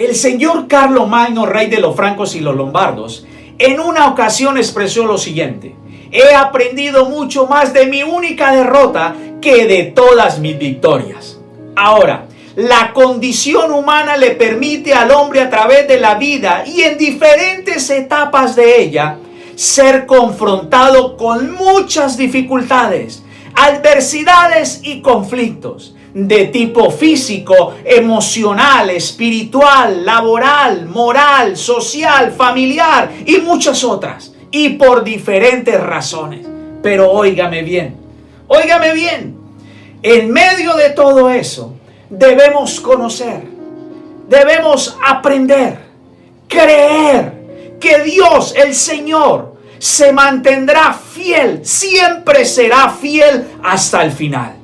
El señor Carlomagno, rey de los francos y los lombardos, en una ocasión expresó lo siguiente: he aprendido mucho más de mi única derrota que de todas mis victorias. Ahora, la condición humana le permite al hombre a través de la vida y en diferentes etapas de ella ser confrontado con muchas dificultades, adversidades y conflictos de tipo físico, emocional, espiritual, laboral, moral, social, familiar y muchas otras, y por diferentes razones. Pero óigame bien, en medio de todo eso debemos conocer, debemos aprender, creer que Dios, el Señor, se mantendrá fiel, siempre será fiel hasta el final.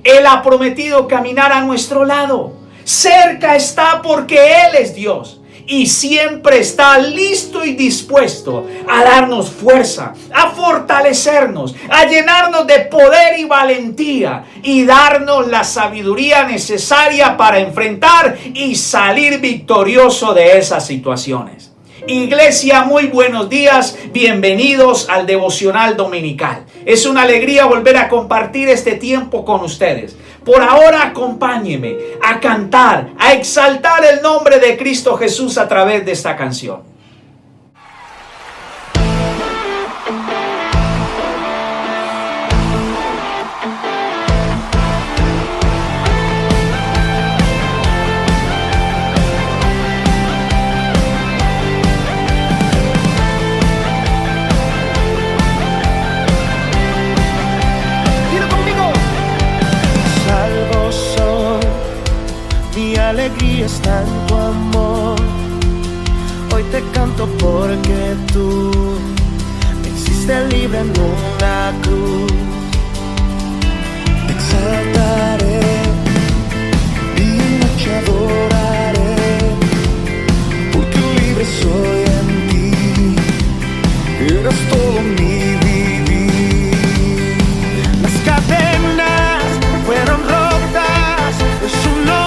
Él ha prometido caminar a nuestro lado. Cerca está porque Él es Dios. Y siempre está listo y dispuesto a darnos fuerza, a fortalecernos, a llenarnos de poder y valentía y darnos la sabiduría necesaria para enfrentar y salir victorioso de esas situaciones. Iglesia, muy buenos días, bienvenidos al devocional dominical. Es una alegría volver a compartir este tiempo con ustedes. Por ahora acompáñeme a cantar, a exaltar el nombre de Cristo Jesús a través de esta canción. Mi alegría está en tu amor. Hoy te canto porque tú me hiciste libre en una cruz. Te exaltaré, día y noche adoraré, porque libre soy en ti. Eres todo mi vivir. Las cadenas fueron rotas en su nombre.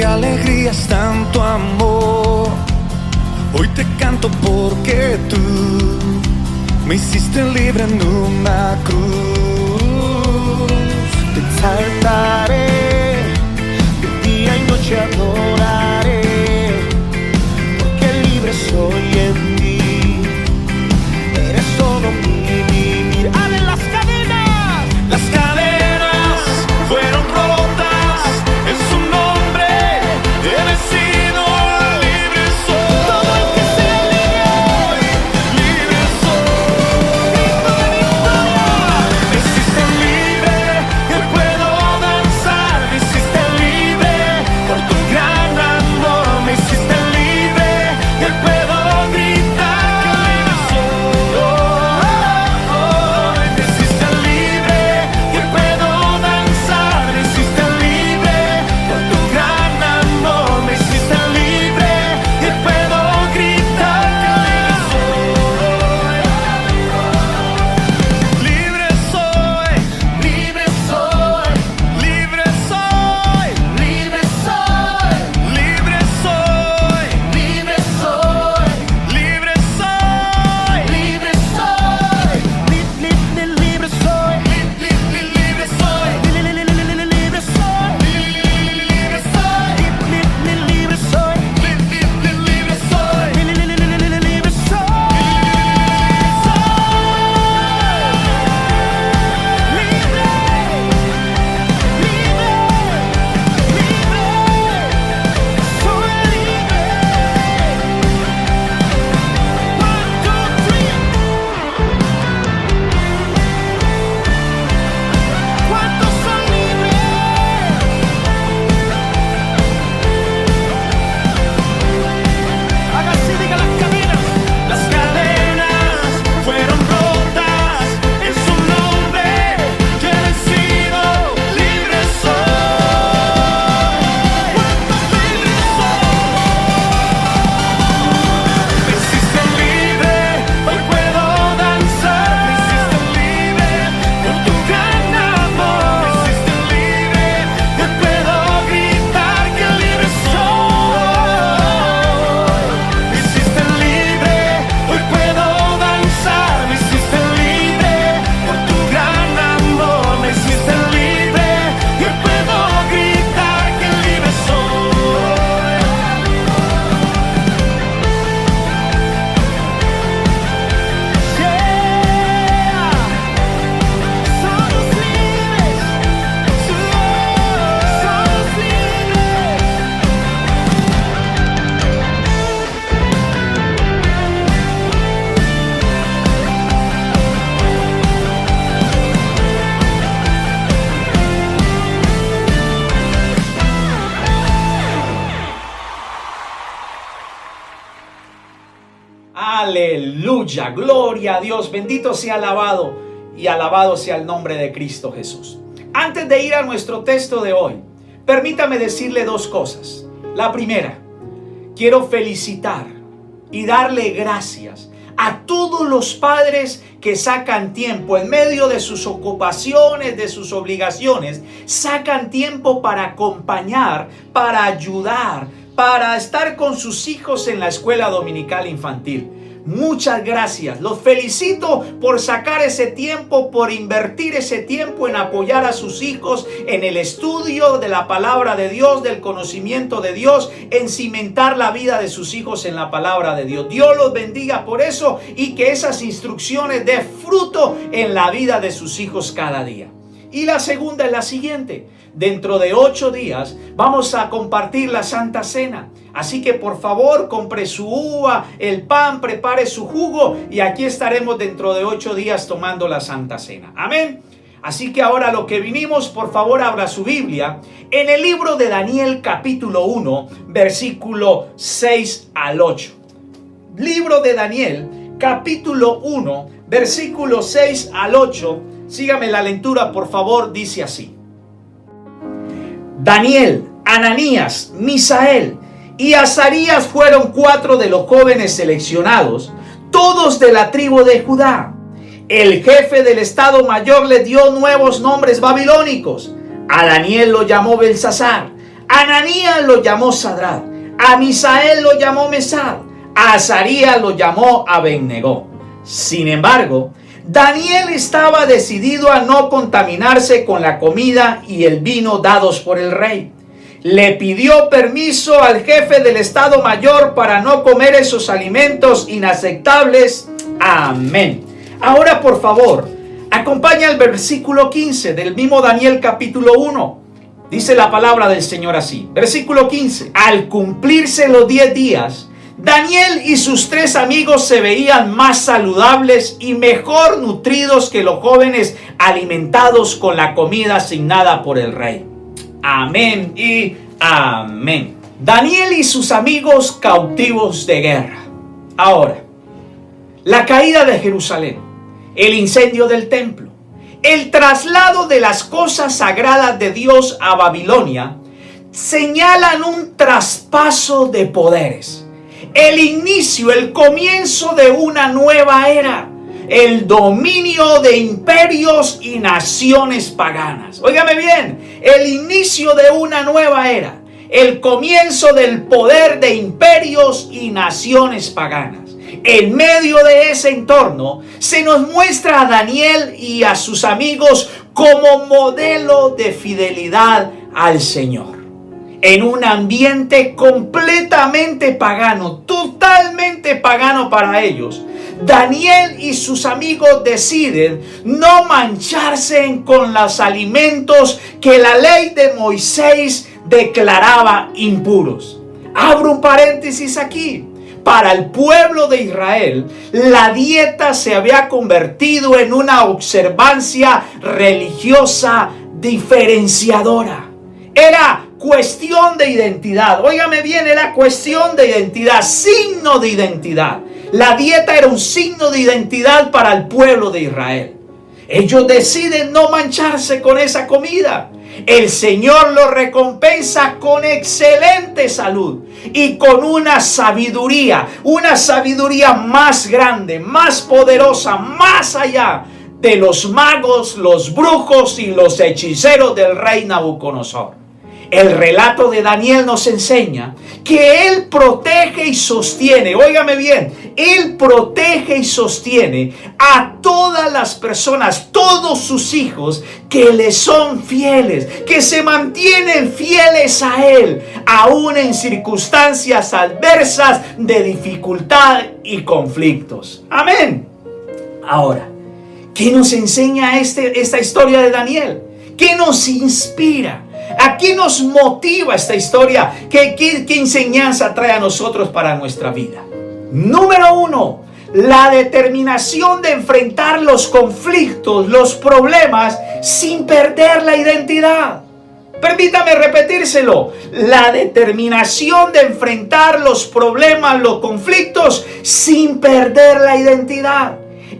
Alegría está en tu amor. Hoy te canto porque tú me hiciste libre en una cruz. Te exaltaré, de día y noche adoraré, porque libre soy en ti. Eres todo mi vivir. ¡Ale, las cadenas! Las cadenas fueron rotas en su nombre. He sido libre soy. Todo el que sea libre soy. Grito de victoria. Me hiciste libre, yo puedo danzar. Me hiciste libre por tu gracia. Aleluya, gloria a Dios, bendito sea alabado y alabado sea el nombre de Cristo Jesús. Antes de ir a nuestro texto de hoy, permítame decirle dos cosas. La primera, quiero felicitar y darle gracias a todos los padres que sacan tiempo en medio de sus ocupaciones, de sus obligaciones, sacan tiempo para acompañar, para ayudar, para estar con sus hijos en la escuela dominical infantil. Muchas gracias. Los felicito por sacar ese tiempo, por invertir ese tiempo en apoyar a sus hijos en el estudio de la palabra de Dios, del conocimiento de Dios, en cimentar la vida de sus hijos en la palabra de Dios. Dios los bendiga por eso y que esas instrucciones den fruto en la vida de sus hijos cada día. Y la segunda es la siguiente. Dentro de 8 días vamos a compartir la Santa Cena. Así que por favor compre su uva, el pan, prepare su jugo y aquí estaremos dentro de 8 días tomando la Santa Cena. Amén. Así que ahora lo que vinimos, por favor abra su Biblia en el libro de Daniel capítulo 1, versículo 6 al 8. Libro de Daniel capítulo 1, versículo 6 al 8. Sígame la lectura, por favor, dice así. Daniel, Ananías, Misael y Azarías fueron 4 de los jóvenes seleccionados, todos de la tribu de Judá. El jefe del Estado Mayor les dio nuevos nombres babilónicos. A Daniel lo llamó Belsasar, a Ananías lo llamó Sadrat, a Misael lo llamó Mesad, a Azarías lo llamó Abednego. Sin embargo, Daniel estaba decidido a no contaminarse con la comida y el vino dados por el rey. Le pidió permiso al jefe del Estado Mayor para no comer esos alimentos inaceptables. Amén. Ahora, por favor, acompaña el versículo 15 del mismo Daniel capítulo 1. Dice la palabra del Señor así. Versículo 15. Al cumplirse los 10 días, Daniel y sus 3 amigos se veían más saludables y mejor nutridos que los jóvenes alimentados con la comida asignada por el rey. Amén y amén. Daniel y sus amigos cautivos de guerra. Ahora, la caída de Jerusalén, el incendio del templo, el traslado de las cosas sagradas de Dios a Babilonia señalan un traspaso de poderes. El inicio, el comienzo de una nueva era, el dominio de imperios y naciones paganas. Óigame bien, el inicio de una nueva era, el comienzo del poder de imperios y naciones paganas. En medio de ese entorno se nos muestra a Daniel y a sus amigos como modelo de fidelidad al Señor. En un ambiente completamente pagano, totalmente pagano para ellos, Daniel y sus amigos deciden no mancharse con los alimentos que la ley de Moisés declaraba impuros. Abro un paréntesis aquí. Para el pueblo de Israel, la dieta se había convertido en una observancia religiosa diferenciadora. Era cuestión de identidad. Óigame bien, era cuestión de identidad, signo de identidad. La dieta era un signo de identidad para el pueblo de Israel. Ellos deciden no mancharse con esa comida. El Señor los recompensa con excelente salud y con una sabiduría más grande, más poderosa, más allá de los magos, los brujos y los hechiceros del rey Nabucodonosor. El relato de Daniel nos enseña que él protege y sostiene, óigame bien, él protege y sostiene a todas las personas, todos sus hijos que le son fieles, que se mantienen fieles a él, aún en circunstancias adversas de dificultad y conflictos. Amén. Ahora, ¿qué nos enseña esta historia de Daniel? ¿Qué nos inspira? ¿A qué nos motiva esta historia? ¿Qué enseñanza trae a nosotros para nuestra vida? Número 1, la determinación de enfrentar los conflictos, los problemas, sin perder la identidad. Permítame repetírselo. La determinación de enfrentar los problemas, los conflictos, sin perder la identidad.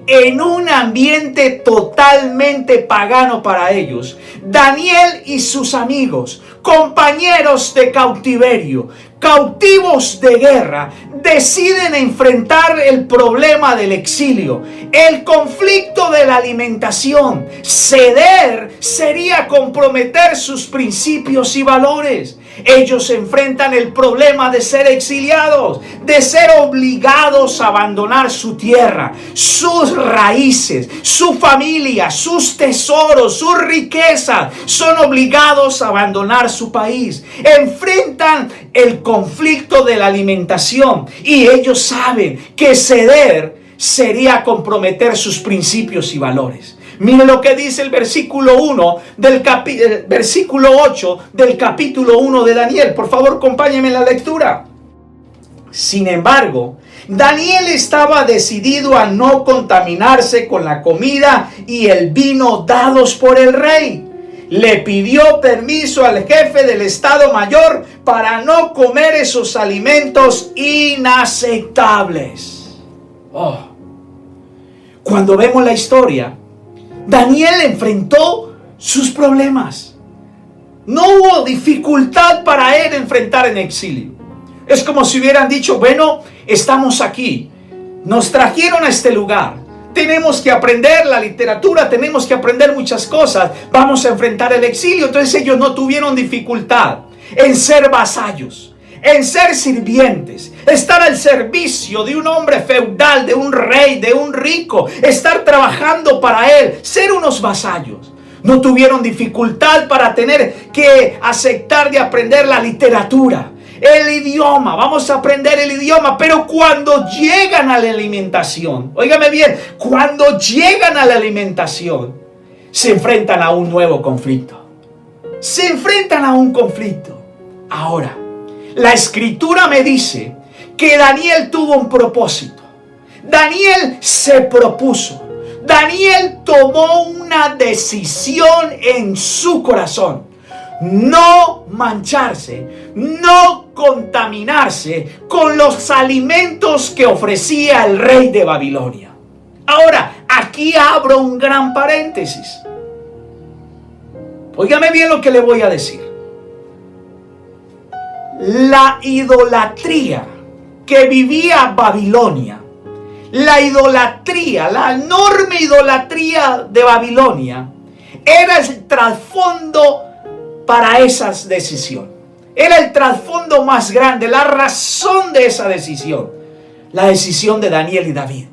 En un ambiente totalmente pagano para ellos, Daniel y sus amigos, compañeros de cautiverio, cautivos de guerra, deciden enfrentar el problema del exilio, el conflicto de la alimentación. Ceder sería comprometer sus principios y valores. Ellos enfrentan el problema de ser exiliados, de ser obligados a abandonar su tierra, sus raíces, su familia, sus tesoros, sus riquezas. Son obligados a abandonar su país. Enfrentan el conflicto de la alimentación y ellos saben que ceder sería comprometer sus principios y valores. Mire lo que dice el versículo 8 del capítulo 1 de Daniel. Por favor, acompáñenme en la lectura. Sin embargo, Daniel estaba decidido a no contaminarse con la comida y el vino dados por el rey. Le pidió permiso al jefe del Estado Mayor para no comer esos alimentos inaceptables. Cuando vemos la historia, Daniel enfrentó sus problemas. No hubo dificultad para él enfrentar en exilio. Es como si hubieran dicho, bueno, estamos aquí, nos trajeron a este lugar, tenemos que aprender la literatura, tenemos que aprender muchas cosas, vamos a enfrentar el exilio. Entonces ellos no tuvieron dificultad en ser vasallos, en ser sirvientes, estar al servicio de un hombre feudal, de un rey, de un rico, estar trabajando para él, ser unos vasallos. No tuvieron dificultad para tener que aceptar de aprender la literatura, el idioma. Vamos a aprender el idioma, pero cuando llegan a la alimentación, óigame bien, cuando llegan a la alimentación, se enfrentan a un nuevo conflicto. Se enfrentan a un conflicto. Ahora, la escritura me dice que Daniel tuvo un propósito. Daniel se propuso. Daniel tomó una decisión en su corazón. No mancharse, no contaminarse con los alimentos que ofrecía el rey de Babilonia. Ahora, aquí abro un gran paréntesis. Óigame bien lo que le voy a decir. La idolatría que vivía Babilonia, la idolatría, la enorme idolatría de Babilonia, era el trasfondo para esa decisión. Era el trasfondo más grande, la razón de esa decisión. La decisión de Daniel y David.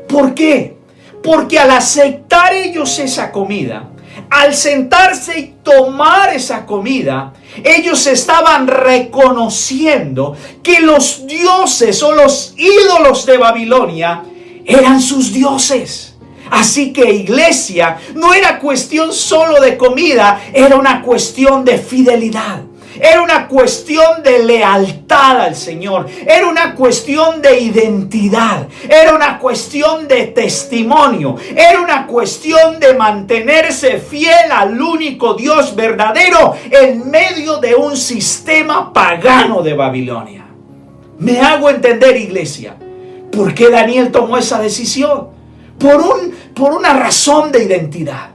¿Por qué? Porque al aceptar ellos esa comida, al sentarse y tomar esa comida, ellos estaban reconociendo que los dioses o los ídolos de Babilonia eran sus dioses. Así que, iglesia, no era cuestión solo de comida, era una cuestión de fidelidad. Era una cuestión de lealtad al Señor. Era una cuestión de identidad. Era una cuestión de testimonio. Era una cuestión de mantenerse fiel al único Dios verdadero en medio de un sistema pagano de Babilonia. ¿Me hago entender, iglesia? ¿Por qué Daniel tomó esa decisión? Por una razón de identidad.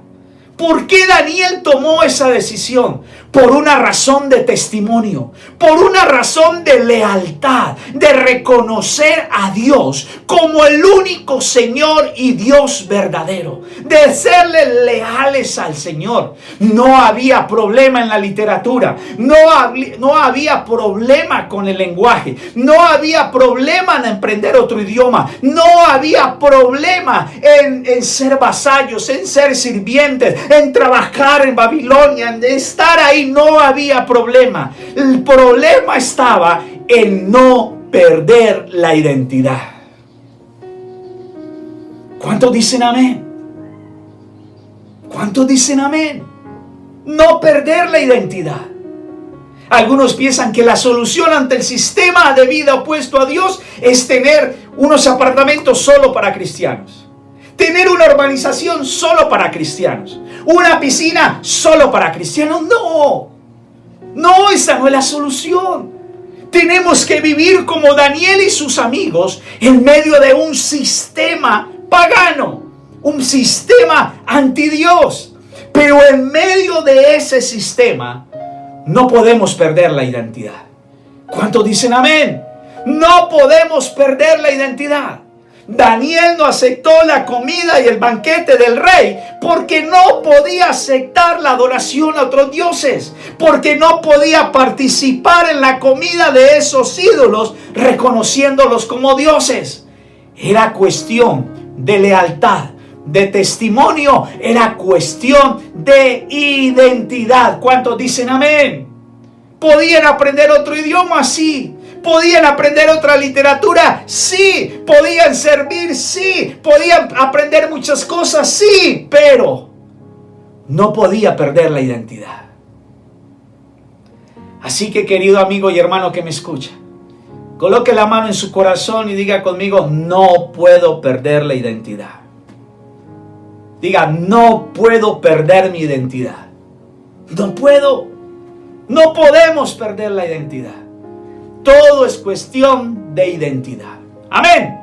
¿Por qué Daniel tomó esa decisión? Por una razón de testimonio, por una razón de lealtad, de reconocer a Dios como el único Señor y Dios verdadero, de serle leales al Señor. No había problema en la literatura, no había problema con el lenguaje, no había problema en aprender otro idioma, no había problema en ser vasallos, en ser sirvientes, en trabajar en Babilonia, en estar ahí. No había problema. El problema estaba en no perder la identidad. ¿Cuántos dicen amén? ¿Cuántos dicen amén? No perder la identidad. Algunos piensan que la solución ante el sistema de vida opuesto a Dios es tener unos apartamentos solo para cristianos. Tener una urbanización solo para cristianos. Una piscina solo para cristianos. No. No, esa no es la solución. Tenemos que vivir como Daniel y sus amigos en medio de un sistema pagano, un sistema anti Dios. Pero en medio de ese sistema no podemos perder la identidad. ¿Cuántos dicen amén? No podemos perder la identidad. Daniel no aceptó la comida y el banquete del rey porque no podía aceptar la adoración a otros dioses, porque no podía participar en la comida de esos ídolos reconociéndolos como dioses. Era cuestión de lealtad, de testimonio, era cuestión de identidad. ¿Cuántos dicen amén? ¿Podían aprender otro idioma? Sí. ¿Podían aprender otra literatura? Sí. ¿Podían servir? Sí. ¿Podían aprender muchas cosas? Sí. Pero no podía perder la identidad. Así que, querido amigo y hermano que me escucha, coloque la mano en su corazón y diga conmigo: no puedo perder la identidad. Diga: no puedo perder mi identidad. No puedo. No podemos perder la identidad. Todo es cuestión de identidad. Amén.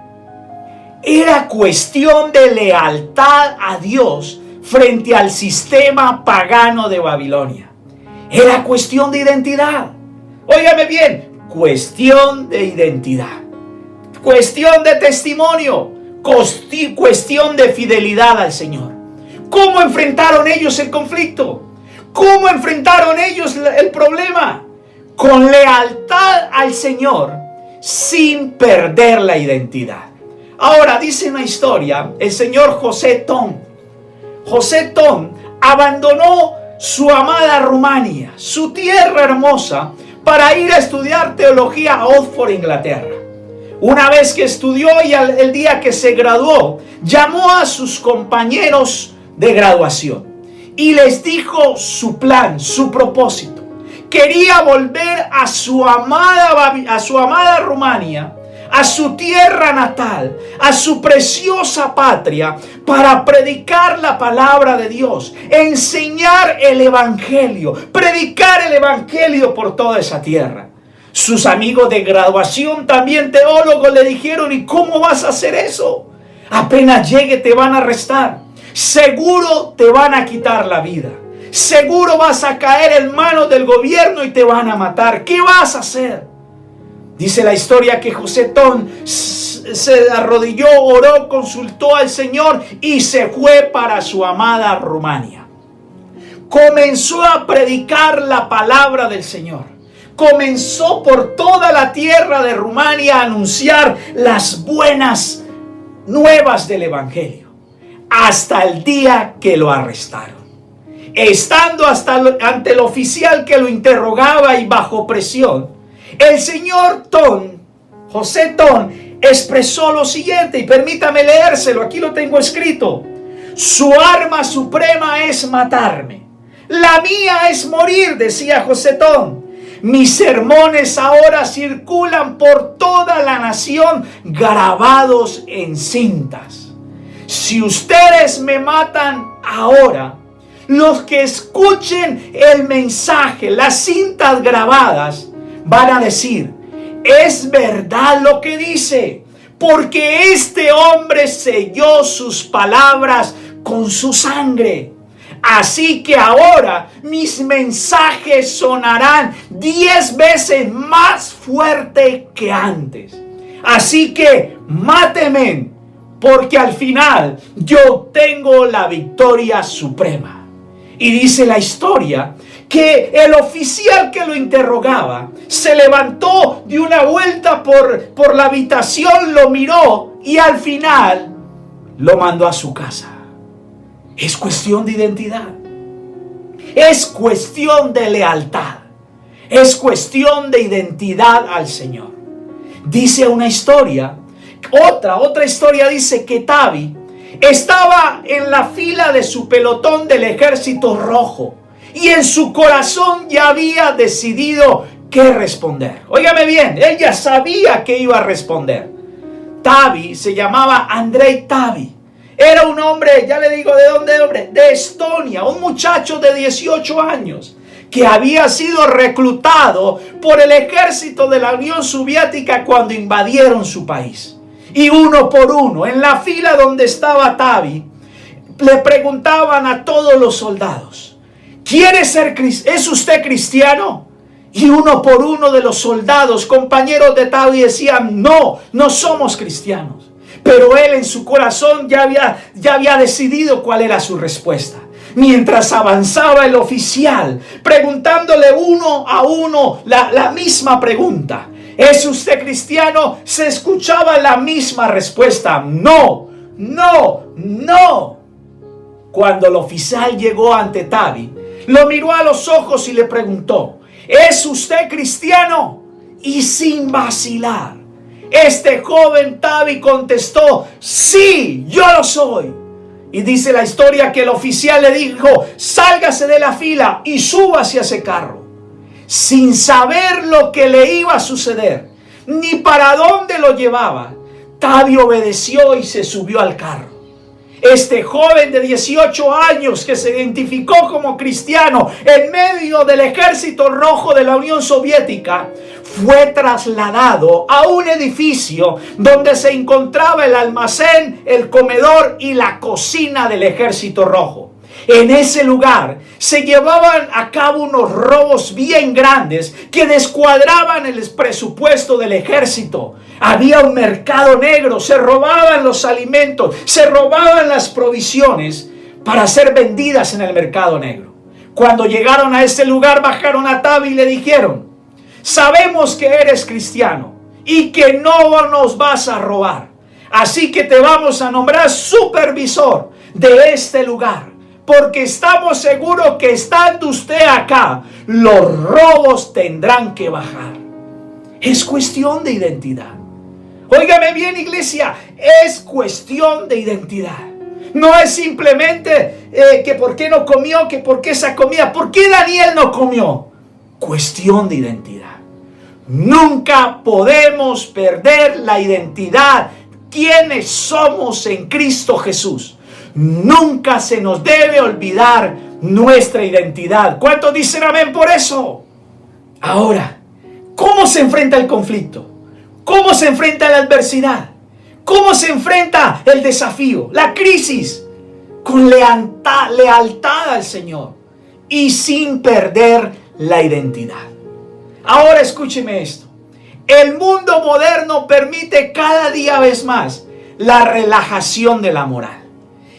Era cuestión de lealtad a Dios frente al sistema pagano de Babilonia. Era cuestión de identidad. Óigame bien, cuestión de identidad. Cuestión de testimonio. Cuestión de fidelidad al Señor. ¿Cómo enfrentaron ellos el conflicto? ¿Cómo enfrentaron ellos el problema? Con lealtad al Señor, sin perder la identidad. Ahora, dice una historia, el señor José Ton. José Ton abandonó su amada Rumania, su tierra hermosa, para ir a estudiar teología a Oxford, Inglaterra. Una vez que estudió y el día que se graduó, llamó a sus compañeros de graduación y les dijo su plan, su propósito. Quería volver a su amada Rumania, a su tierra natal, a su preciosa patria, para predicar la palabra de Dios, enseñar el evangelio, predicar el evangelio por toda esa tierra. Sus amigos de graduación, también teólogos, le dijeron: ¿y cómo vas a hacer eso? Apenas llegue te van a arrestar, seguro te van a quitar la vida, seguro vas a caer en manos del gobierno y te van a matar. ¿Qué vas a hacer? Dice la historia que José Ton se arrodilló, oró, consultó al Señor y se fue para su amada Rumania. Comenzó a predicar la palabra del Señor. Comenzó por toda la tierra de Rumania a anunciar las buenas nuevas del evangelio, hasta el día que lo arrestaron. Estando ante el oficial que lo interrogaba y bajo presión, el señor Ton, José Ton, expresó lo siguiente, y permítame leérselo, aquí lo tengo escrito: su arma suprema es matarme, la mía es morir, decía José Ton. Mis sermones ahora circulan por toda la nación grabados en cintas. Si ustedes me matan ahora, los que escuchen el mensaje, las cintas grabadas, van a decir: es verdad lo que dice, porque este hombre selló sus palabras con su sangre. Así que ahora mis mensajes sonarán 10 veces más fuerte que antes. Así que máteme, porque al final yo tengo la victoria suprema. Y dice la historia que el oficial que lo interrogaba se levantó, dio una vuelta por la habitación, lo miró y al final lo mandó a su casa. Es cuestión de identidad. Es cuestión de lealtad. Es cuestión de identidad al Señor. Dice una historia, otra historia dice que Tavi estaba en la fila de su pelotón del ejército rojo y en su corazón ya había decidido qué responder. Óigame bien, él ya sabía qué iba a responder. Tavi se llamaba Andrei Tavi. Era un hombre, ya le digo de dónde, hombre, de Estonia, un muchacho de 18 años que había sido reclutado por el ejército de la Unión Soviética cuando invadieron su país. Y uno por uno, en la fila donde estaba Tavi, le preguntaban a todos los soldados: ¿es usted cristiano? Y uno por uno de los soldados, compañeros de Tavi, decían: no somos cristianos. Pero él en su corazón ya había decidido cuál era su respuesta. Mientras avanzaba el oficial, preguntándole uno a uno la misma pregunta: ¿es usted cristiano? Se escuchaba la misma respuesta: no. Cuando el oficial llegó ante Tavi, lo miró a los ojos y le preguntó: ¿es usted cristiano? Y sin vacilar, este joven Tavi contestó: sí, yo lo soy. Y dice la historia que el oficial le dijo: sálgase de la fila y súbase a ese carro. Sin saber lo que le iba a suceder, ni para dónde lo llevaba, Tavi obedeció y se subió al carro. Este joven de 18 años que se identificó como cristiano en medio del ejército rojo de la Unión Soviética fue trasladado a un edificio donde se encontraba el almacén, el comedor y la cocina del ejército rojo. En ese lugar se llevaban a cabo unos robos bien grandes que descuadraban el presupuesto del ejército. Había un mercado negro, se robaban los alimentos, se robaban las provisiones para ser vendidas en el mercado negro. Cuando llegaron a ese lugar, bajaron a Tavi y le dijeron: sabemos que eres cristiano y que no nos vas a robar, así que te vamos a nombrar supervisor de este lugar, porque estamos seguros que estando usted acá, los robos tendrán que bajar. Es cuestión de identidad. Óigame bien, iglesia, es cuestión de identidad. No es simplemente que por qué no comió, que por qué esa comida, por qué Daniel no comió. Cuestión de identidad. Nunca podemos perder la identidad. ¿Quiénes somos en Cristo Jesús? Nunca se nos debe olvidar nuestra identidad. ¿Cuántos dicen amén por eso? Ahora, ¿cómo se enfrenta el conflicto? ¿Cómo se enfrenta la adversidad? ¿Cómo se enfrenta el desafío, la crisis? Con lealtad al Señor y sin perder la identidad. Ahora escúcheme esto. El mundo moderno permite cada día vez más la relajación de la moral.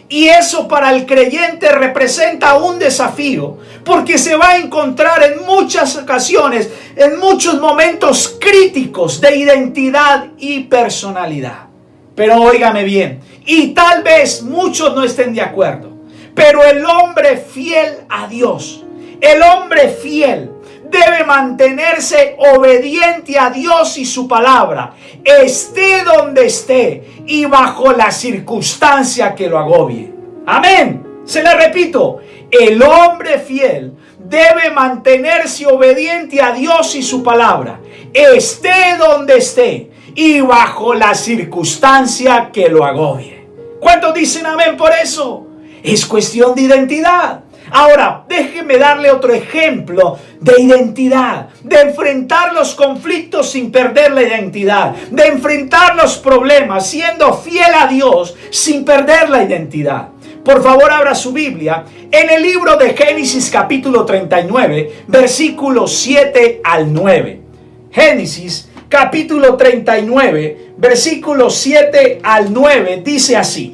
Y eso para el creyente representa un desafío, porque se va a encontrar en muchas ocasiones, en muchos momentos críticos de identidad y personalidad. Pero óigame bien, y tal vez muchos no estén de acuerdo, pero el hombre fiel a Dios, el hombre fiel, debe mantenerse obediente a Dios y su palabra, esté donde esté y bajo la circunstancia que lo agobie. Amén. Se la repito, el hombre fiel debe mantenerse obediente a Dios y su palabra, esté donde esté y bajo la circunstancia que lo agobie. ¿Cuántos dicen amén por eso? Es cuestión de identidad. Ahora, déjeme darle otro ejemplo de identidad, de enfrentar los conflictos sin perder la identidad, de enfrentar los problemas siendo fiel a Dios sin perder la identidad. Por favor, abra su Biblia en el libro de Génesis capítulo 39, versículos 7 al 9. Génesis capítulo 39, versículos 7 al 9 dice así: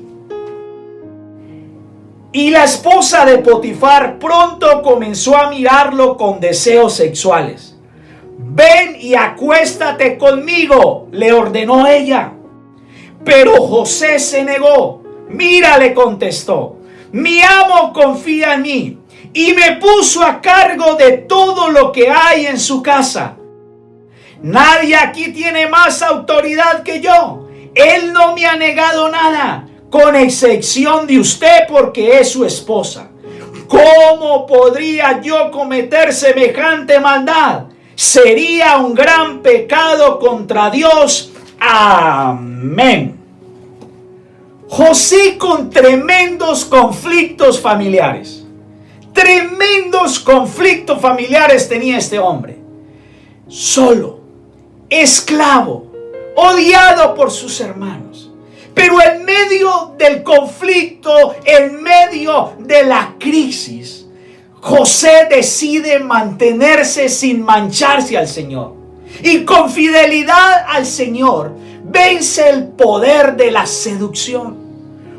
y la esposa de Potifar pronto comenzó a mirarlo con deseos sexuales. Ven y acuéstate conmigo, le ordenó ella. Pero José se negó. Mira, le contestó, mi amo confía en mí y me puso a cargo de todo lo que hay en su casa. Nadie aquí tiene más autoridad que yo. Él no me ha negado nada, con excepción de usted, porque es su esposa. ¿Cómo podría yo cometer semejante maldad? Sería un gran pecado contra Dios. Amén. José con tremendos conflictos familiares, Tremendos conflictos familiares tenía este hombre. Solo, esclavo, odiado por sus hermanos. Pero en medio del conflicto, en medio de la crisis, José decide mantenerse sin mancharse al Señor. Y con fidelidad al Señor, vence el poder de la seducción.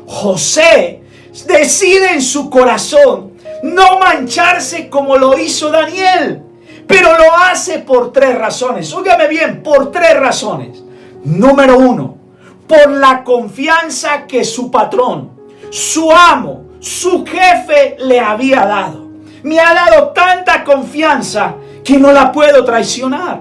José decide en su corazón no mancharse como lo hizo Daniel. Pero lo hace por 3 razones. Óigame bien, por 3 razones. Número 1, por la confianza que su patrón, su amo, su jefe le había dado. Me ha dado tanta confianza que no la puedo traicionar.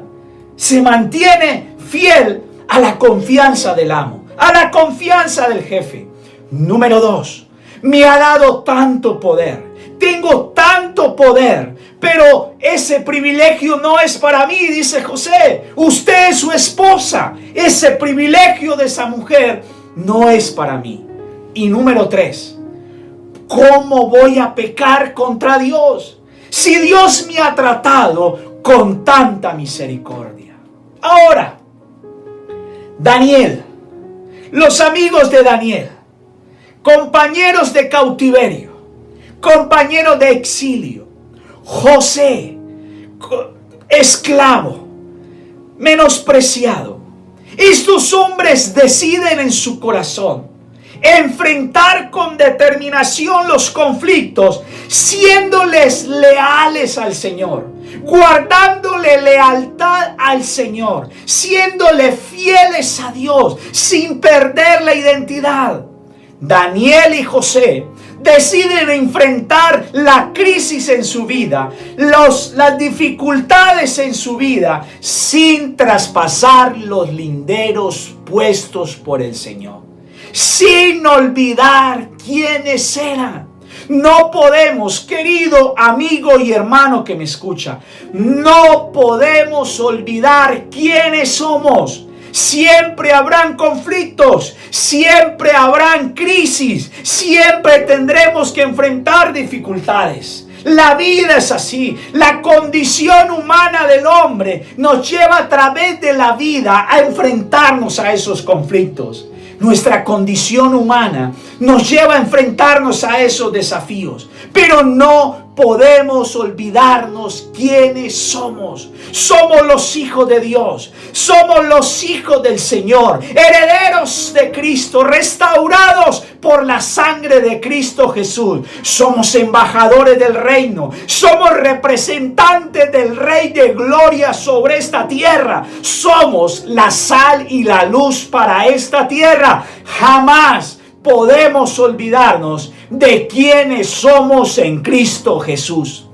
Se mantiene fiel a la confianza del amo, a la confianza del jefe. Número 2, me ha dado tanto poder. Tengo tanto poder, pero ese privilegio no es para mí, dice José. Usted es su esposa. Ese privilegio de esa mujer no es para mí. Y número 3, ¿cómo voy a pecar contra Dios si Dios me ha tratado con tanta misericordia? Ahora, Daniel, los amigos de Daniel, compañeros de cautiverio, compañero de exilio, José, esclavo, menospreciado. Estos hombres deciden en su corazón enfrentar con determinación los conflictos, siéndoles leales al Señor, guardándole lealtad al Señor, siéndole fieles a Dios, sin perder la identidad. Daniel y José deciden enfrentar la crisis en su vida, las dificultades en su vida, sin traspasar los linderos puestos por el Señor, sin olvidar quiénes eran. No podemos, querido amigo y hermano que me escucha, no podemos olvidar quiénes somos. Siempre habrán conflictos, siempre habrán crisis, siempre tendremos que enfrentar dificultades. La vida es así. La condición humana del hombre nos lleva a través de la vida a enfrentarnos a esos conflictos. Nuestra condición humana nos lleva a enfrentarnos a esos desafíos. Pero no podemos olvidarnos quiénes somos. Somos los hijos de Dios. Somos los hijos del Señor. Herederos de Cristo. Restaurados por la sangre de Cristo Jesús. Somos embajadores del reino. Somos representantes del Rey de Gloria sobre esta tierra. Somos la sal y la luz para esta tierra. Jamás podemos olvidarnos de quiénes somos en Cristo Jesús.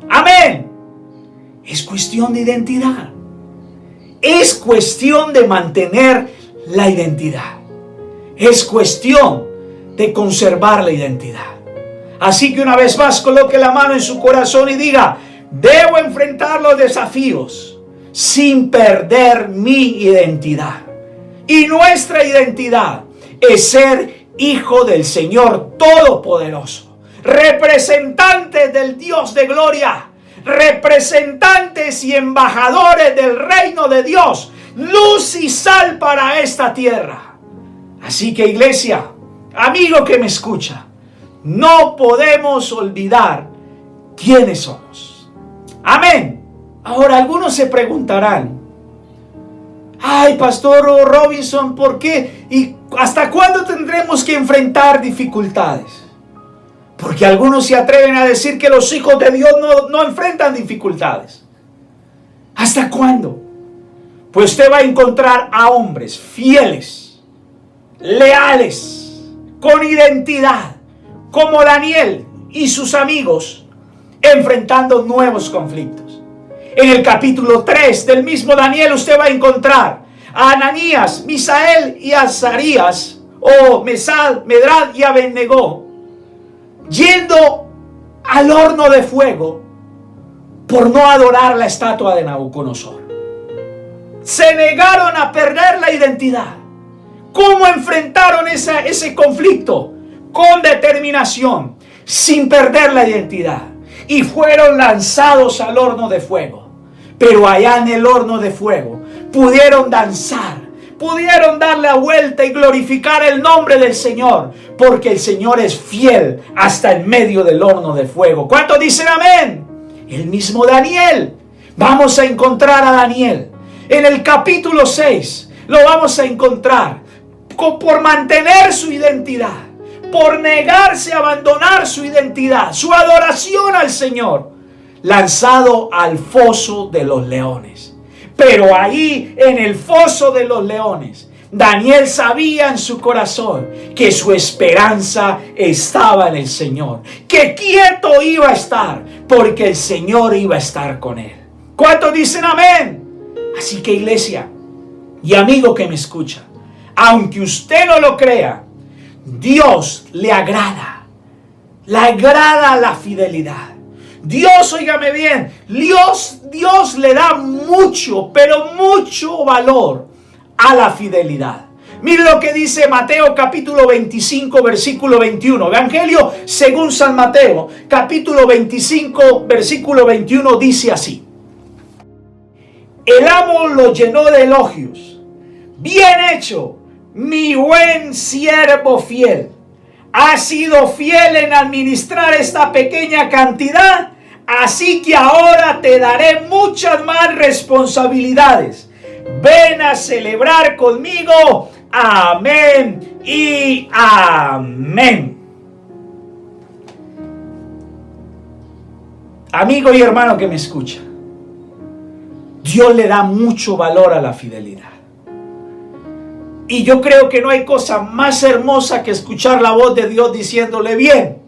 Amén. Es cuestión de identidad. Es cuestión de mantener la identidad. Es cuestión de conservar la identidad. Así que una vez más coloque la mano en su corazón y diga: debo enfrentar los desafíos sin perder mi identidad. Y nuestra identidad es ser hijo del Señor Todopoderoso, representantes del Dios de gloria, representantes y embajadores del reino de Dios, luz y sal para esta tierra. Así que, iglesia, amigo que me escucha, no podemos olvidar quiénes somos. Amén. Ahora, algunos se preguntarán: ay, Pastor Robinson, ¿por qué? ¿Y hasta cuándo tendremos que enfrentar dificultades? Porque algunos se atreven a decir que los hijos de Dios no enfrentan dificultades. ¿Hasta cuándo? Pues usted va a encontrar a hombres fieles, leales, con identidad, como Daniel y sus amigos, enfrentando nuevos conflictos. En el capítulo 3 del mismo Daniel usted va a encontrar a Ananías, Misael y Azarías, o Mesad, Medrad y Abednego, yendo al horno de fuego por no adorar la estatua de Nabucodonosor. Se negaron a perder la identidad. ¿Cómo enfrentaron ese conflicto? Con determinación. sin perder la identidad. Y fueron lanzados al horno de fuego. Pero allá en el horno de fuego pudieron danzar, pudieron dar la vuelta y glorificar el nombre del Señor, porque el Señor es fiel hasta en medio del horno de fuego. ¿Cuántos dicen amén? El mismo Daniel. Vamos a encontrar a Daniel en el capítulo 6. Lo vamos a encontrar por mantener su identidad, por negarse a abandonar su identidad, su adoración al Señor, lanzado al foso de los leones. Pero ahí en el foso de los leones, Daniel sabía en su corazón que su esperanza estaba en el Señor, que quieto iba a estar, porque el Señor iba a estar con él. ¿Cuántos dicen amén? Así que, iglesia y amigo que me escucha, aunque usted no lo crea, Dios le agrada la fidelidad. Dios, óigame bien, Dios le da mucho, pero mucho valor a la fidelidad. Mire lo que dice Mateo capítulo 25, versículo 21. Evangelio según San Mateo, capítulo 25, versículo 21, dice así: el amo lo llenó de elogios. Bien hecho, mi buen siervo fiel. Has sido fiel en administrar esta pequeña cantidad, así que ahora te daré muchas más responsabilidades. Ven a celebrar conmigo. Amén y amén. Amigo y hermano que me escucha, Dios le da mucho valor a la fidelidad. Y yo creo que no hay cosa más hermosa que escuchar la voz de Dios diciéndole: bien,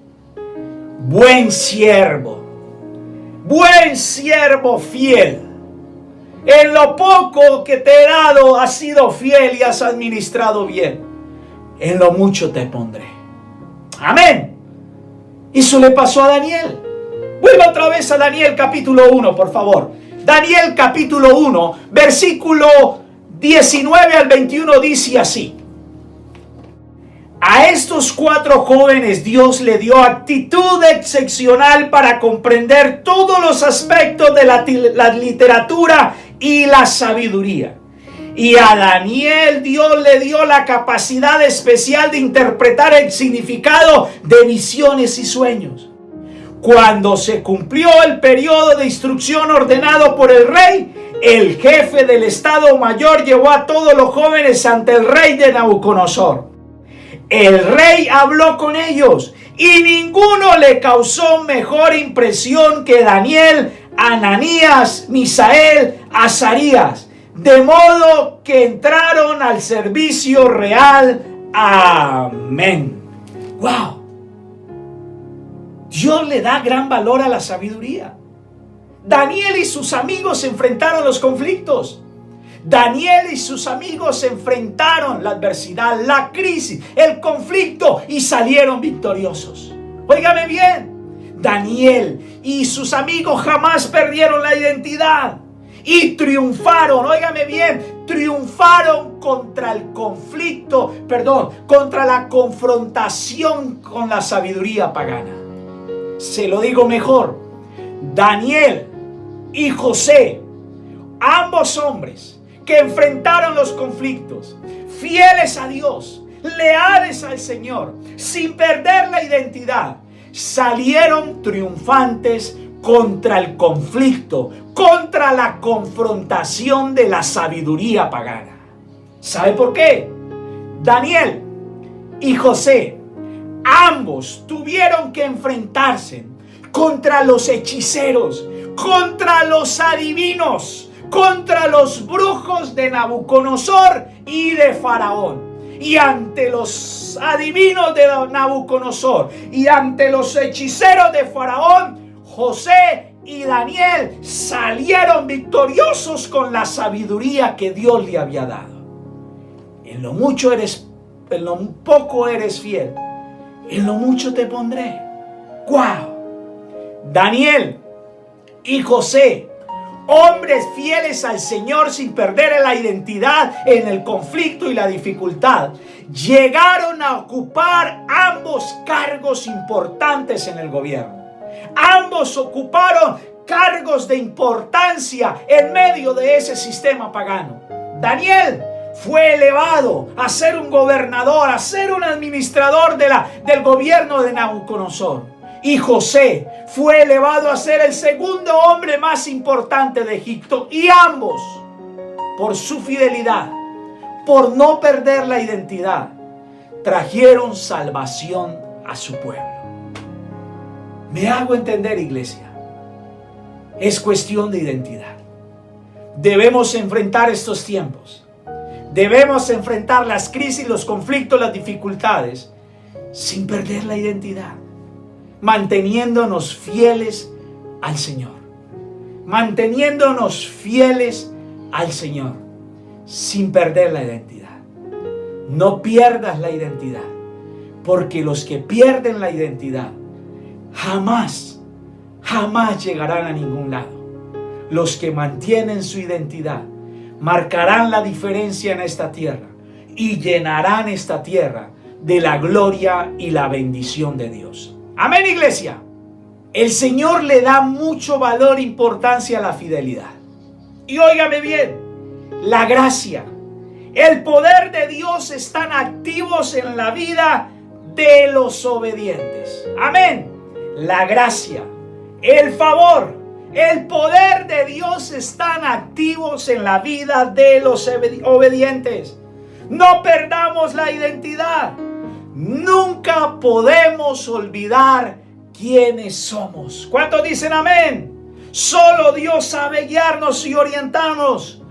buen siervo fiel. En lo poco que te he dado has sido fiel y has administrado bien. En lo mucho te pondré. Amén. Eso le pasó a Daniel. Vuelva otra vez a Daniel capítulo 1, por favor. Daniel capítulo 1, versículo 19 al 21 dice así: a estos 4 jóvenes Dios le dio actitud excepcional para comprender todos los aspectos de la literatura y la sabiduría. Y a Daniel Dios le dio la capacidad especial de interpretar el significado de visiones y sueños. Cuando se cumplió el periodo de instrucción ordenado por el rey, el jefe del Estado Mayor llevó a todos los jóvenes ante el rey de Nabucodonosor. El rey habló con ellos y ninguno le causó mejor impresión que Daniel, Ananías, Misael, Azarías, de modo que entraron al servicio real. Amén. ¡Wow! Dios le da gran valor a la sabiduría. Daniel y sus amigos enfrentaron los conflictos. Daniel y sus amigos enfrentaron la adversidad, la crisis, el conflicto y salieron victoriosos. Óigame bien, Daniel y sus amigos jamás perdieron la identidad y triunfaron, óigame bien, triunfaron contra el conflicto, contra la confrontación con la sabiduría pagana. Se lo digo mejor, Daniel y José, ambos hombres que enfrentaron los conflictos, fieles a Dios, leales al Señor, sin perder la identidad, salieron triunfantes contra el conflicto, contra la confrontación de la sabiduría pagana. ¿Sabe por qué? Daniel y José, ambos tuvieron que enfrentarse contra los hechiceros, contra los adivinos, contra los brujos de Nabucodonosor y de Faraón. Y ante los adivinos de Nabucodonosor y ante los hechiceros de Faraón, José y Daniel salieron victoriosos con la sabiduría que Dios le había dado. En lo poco eres fiel, en lo mucho te pondré. ¡Guau! Daniel y José Hombres fieles al Señor sin perder la identidad en el conflicto y la dificultad. Llegaron a ocupar ambos cargos importantes en el gobierno. Ambos ocuparon cargos de importancia en medio de ese sistema pagano. Daniel fue elevado a ser un gobernador, a ser un administrador del gobierno de Nabucodonosor. Y José fue elevado a ser el segundo hombre más importante de Egipto. Y ambos, por su fidelidad, por no perder la identidad, trajeron salvación a su pueblo. ¿Me hago entender, iglesia? Es cuestión de identidad. Debemos enfrentar estos tiempos. Debemos enfrentar las crisis, los conflictos, las dificultades, sin perder la identidad, manteniéndonos fieles al Señor. Manteniéndonos fieles al Señor, sin perder la identidad. No pierdas la identidad, porque los que pierden la identidad jamás llegarán a ningún lado. Los que mantienen su identidad marcarán la diferencia en esta tierra y llenarán esta tierra de la gloria y la bendición de Dios. Amén, iglesia. El Señor le da mucho valor e importancia a la fidelidad. Y óigame bien, la gracia, el poder de Dios están activos en la vida de los obedientes. Amén. La gracia, el favor, el poder de Dios están activos en la vida de los obedientes. No perdamos la identidad. Nunca podemos olvidar quiénes somos. ¿Cuántos dicen amén? Solo Dios sabe guiarnos y orientarnos.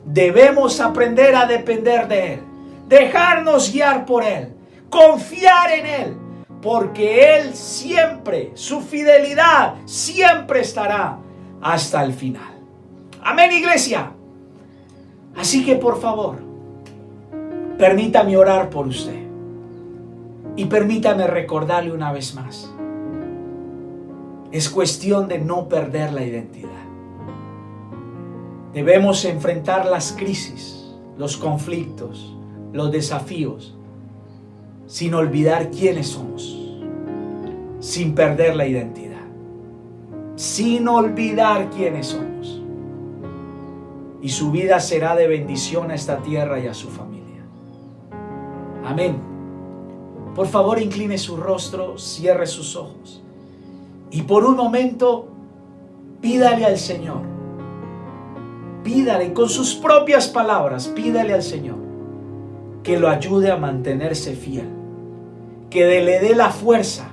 Debemos aprender a depender de Él, dejarnos guiar por Él, confiar en Él, porque Él siempre, su fidelidad siempre estará hasta el final. Amén, iglesia. Así que por favor, permítame orar por usted y permítame recordarle una vez más. Es cuestión de no perder la identidad. Debemos enfrentar las crisis, los conflictos, los desafíos, sin olvidar quiénes somos, sin perder la identidad, sin olvidar quiénes somos. Y su vida será de bendición a esta tierra y a su familia. Amén. Por favor, incline su rostro, cierre sus ojos y por un momento pídale al Señor. Pídale con sus propias palabras, pídale al Señor que lo ayude a mantenerse fiel, que le dé la fuerza,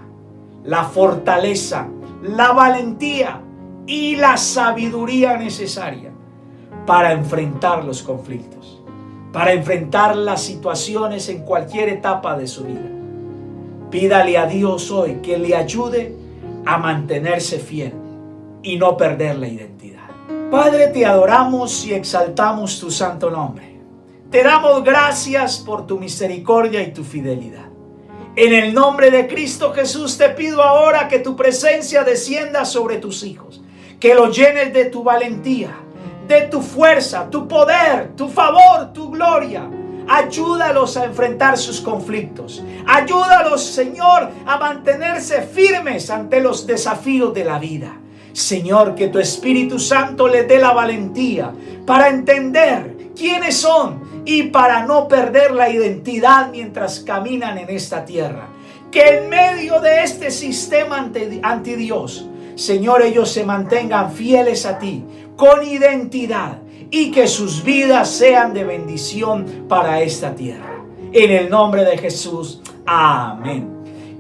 la fortaleza, la valentía y la sabiduría necesaria para enfrentar los conflictos, para enfrentar las situaciones en cualquier etapa de su vida. Pídale a Dios hoy que le ayude a mantenerse fiel y no perder la identidad. Padre, te adoramos y exaltamos tu santo nombre. Te damos gracias por tu misericordia y tu fidelidad. En el nombre de Cristo Jesús te pido ahora que tu presencia descienda sobre tus hijos, que los llenes de tu valentía, de tu fuerza, tu poder, tu favor, tu gloria. Ayúdalos a enfrentar sus conflictos. Ayúdalos, Señor, a mantenerse firmes ante los desafíos de la vida. Señor, que tu Espíritu Santo les dé la valentía para entender quiénes son y para no perder la identidad mientras caminan en esta tierra. Que en medio de este sistema ante Dios, Señor, ellos se mantengan fieles a ti, con identidad, y que sus vidas sean de bendición para esta tierra. En el nombre de Jesús, amén.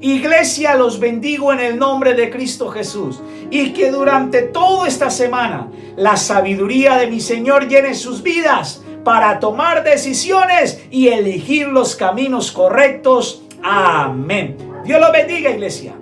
Iglesia, los bendigo en el nombre de Cristo Jesús, y que durante toda esta semana la sabiduría de mi Señor llene sus vidas para tomar decisiones y elegir los caminos correctos. Amén. Dios los bendiga, iglesia.